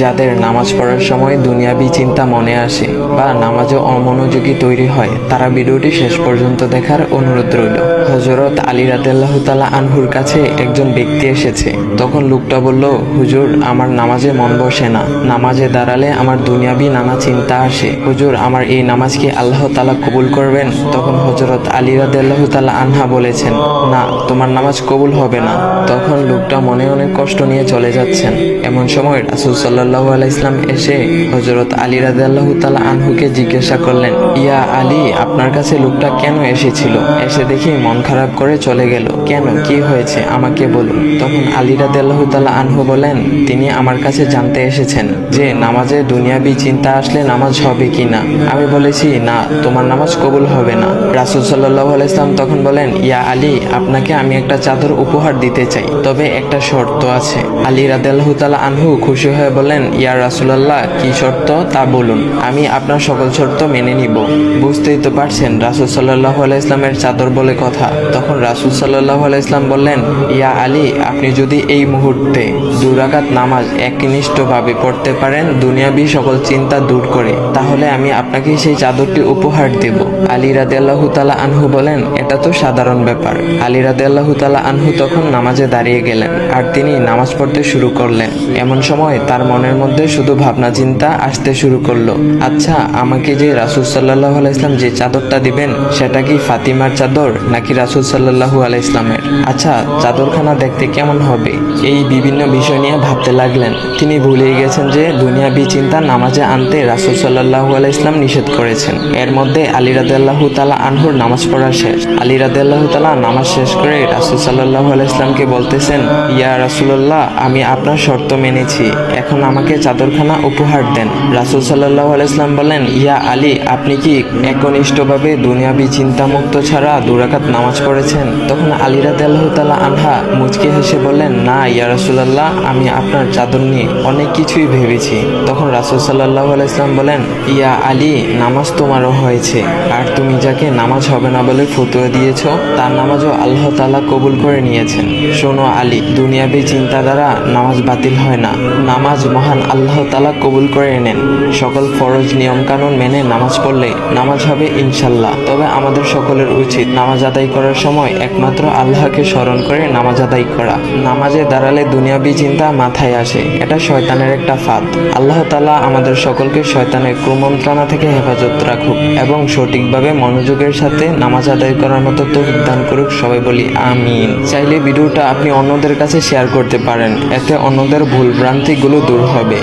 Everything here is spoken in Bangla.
যাদের নামাজ পড়ার সময় দুনিয়াবি চিন্তা মনে আসে বা নামাজে অমনোযোগী তৈরি হয়, তারা ভিডিওটি শেষ পর্যন্ত দেখার অনুরোধ রইল। হযরত আলী রাদিয়াল্লাহু তাআলা আনহুর কাছে একজন ব্যক্তি এসেছে। তখন লোকটা বলল, হুজুর, আমার নামাজে মন বসে না। নামাজে দাঁড়ালে আমার দুনিয়াবি নানা চিন্তা আসে। হুজুর, আমার এই নামাজ কি আল্লাহ তাআলা কবুল করবেন? তখন হযরত আলী রাদিয়াল্লাহু তাআলা আনহা বলেছেন, না, তোমার নামাজ কবুল হবে না। তখন লোকটা মনে অনেক কষ্ট নিয়ে চলে যাচ্ছেন। এমন সময় রাসূল সাল্লাল্লাহু আলাইহি ওয়াসাল্লাম এসে হযরত আলী রাদিয়াল্লাহু তাআলা আনহুকে জিজ্ঞাসা করলেন, ইয়া আলী, আপনার কাছে লোকটা কেন এসেছিল? এসে দেখি মন খারাপ করে চলে গেল। কেন, কি হয়েছে আমাকে বলুন। তখন আলী রাদিয়াল্লাহু তাআলা আনহু বলেন, তিনি আমার কাছে জানতে এসেছেন যে নামাজে দুনিয়াবি চিন্তা আসলে নামাজ হবে কিনা। আমি বলেছি, না, তোমার নামাজ কবুল হবে না। রাসূল সাল্লাল্লাহু আলাইহি ওয়াসাল্লাম তখন বলেন, ইয়া আলী, আপনাকে আমি একটা চাদর উপহার দিতে চাই, তবে একটা শর্ত আছে। আলী রাদিয়াল্লাহু তাআলা আনহু খুশি হয়ে বলেন, ইয়া রাসূলুল্লাহ, কি শর্ত তা বলুন, আমি আপনার সকল শর্ত মেনে নিব। বুঝতেই তো পারছেন রাসূল সাল্লাল্লাহু আলাইহি ওয়াসাল্লামের চাদর বলে কথা। তখন রাসূল সাল্লাল্লাহু আলাইহি ওয়াসাল্লাম বললেন, ইয়া আলী, আপনি যদি এই মুহূর্তে 2 রাকাত নামাজ একনিষ্ঠভাবে পড়তে পারেন দুনিয়াবি সকল চিন্তা দূর করে, তাহলে আমি আপনাকে সেই চাদরটি উপহার দেব। আলী রাদিয়াল্লাহু তাআলা আনহু বলেন, এটা তো সাধারণ ব্যাপার। আলী রাদিয়াল্লাহু তাআলা আনহু তখন নামাজে দাঁড়িয়ে গেলেন আর তিনি নামাজ পড়তে শুরু করলেন। এমন সময় তার মনের মধ্যে শুধু ভাবনা চিন্তা আসতে শুরু করলো, আচ্ছা, আমাকে যে রাসূল সাল্লাল্লাহু আলাইহি ওয়াসাল্লাম যে চাদরটা দিবেন, সেটা কি ফাতিমার চাদর নাকি রাসূল সাল্লাল্লাহু আলাইহি ওয়াসাল্লামের? আচ্ছা, চাদরখানা দেখতে কেমন হবে? এই বিভিন্ন বিষয় নিয়ে ভাবতে লাগলেন। তিনি ভুলেই গেছেন যে দুনিয়াবি চিন্তা নামাজে আনতে রাসূল সাল্লাল্লাহু আলাইহি ওয়াসাল্লাম নিষেধ করেছেন। এর মধ্যে আলী রাদিয়াল্লাহু তাআলা আনহুর নামাজ পড়া শেষ। আলী রাদিয়াল্লাহু তাআলা নামাজ শেষ করে রাসূল সাল্লাল্লাহু আলাইহি ওয়াসাল্লামকে বলতেছেন, ইয়া রাসূলুল্লাহ, আমি আপনার শর্ত মেনেছি, এখন আমাকে চাদরখানা উপহার দেন। রাসূল সাল্লাল্লাহু আলাইহি ওয়াসাল্লাম বলেন, ইয়া আলী, আপনি কি একনিষ্ঠভাবে দুনিয়াবি চিন্তামুক্ত ছাড়া 2 রাকাত নামাজ পড়েছেন? তখন আলী রাদিয়াল্লাহু তাআলা আনহা মুচকি হেসে বললেন, না ইয়া রাসূলুল্লাহ, আমি আপনার চাদর নিয়ে অনেক কিছুই ভেবেছি। তখন রাসূল সাল্লাল্লাহু আলাইহি ওয়াসাল্লাম বলেন, ইয়া আলী, নামাজ তোমারও হয়েছে, আর তুমি যাকে নামাজ হবে না বলে ফতোয়া দিয়েছো, তার নামাজও আল্লাহ তাআলা কবুল করে নিয়েছেন। শোনো আলী, দুনিয়াবি চিন্তা দ্বারা নামাজ বাতিল হয় না, নামাজ মহান আল্লাহ তাআলা কবুল করে নেন। সকল ফরজ নিয়ম কানুন মেনে নামাজ পড়লে নামাজ হবে ইনশাল্লাহ। তবে আমাদের সকলের উচিত নামাজ আদায় করার সময় একমাত্র আল্লাহকে স্মরণ করে নামাজ আদায় করা। নামাজে দাঁড়ালে দুনিয়াবি চিন্তা মাথায় আসে, এটা শয়তানের একটা ফাঁদ। আল্লাহ তাআলা আমাদের সকলকে শয়তানের কুমন্ত্রণা থেকে হেফাজত রাখুক এবং সঠিকভাবে মনোযোগের সাথে নামাজ আদায় করার মতো তৌফিক দান করুক। সবাই বলি আমিন। চাইলে ভিডিওটা আপনি অন্যদের কাছে শেয়ার করতে পারেন, এতে অন্যদের ভুল ভ্রান্তিগুলো দূর হবে।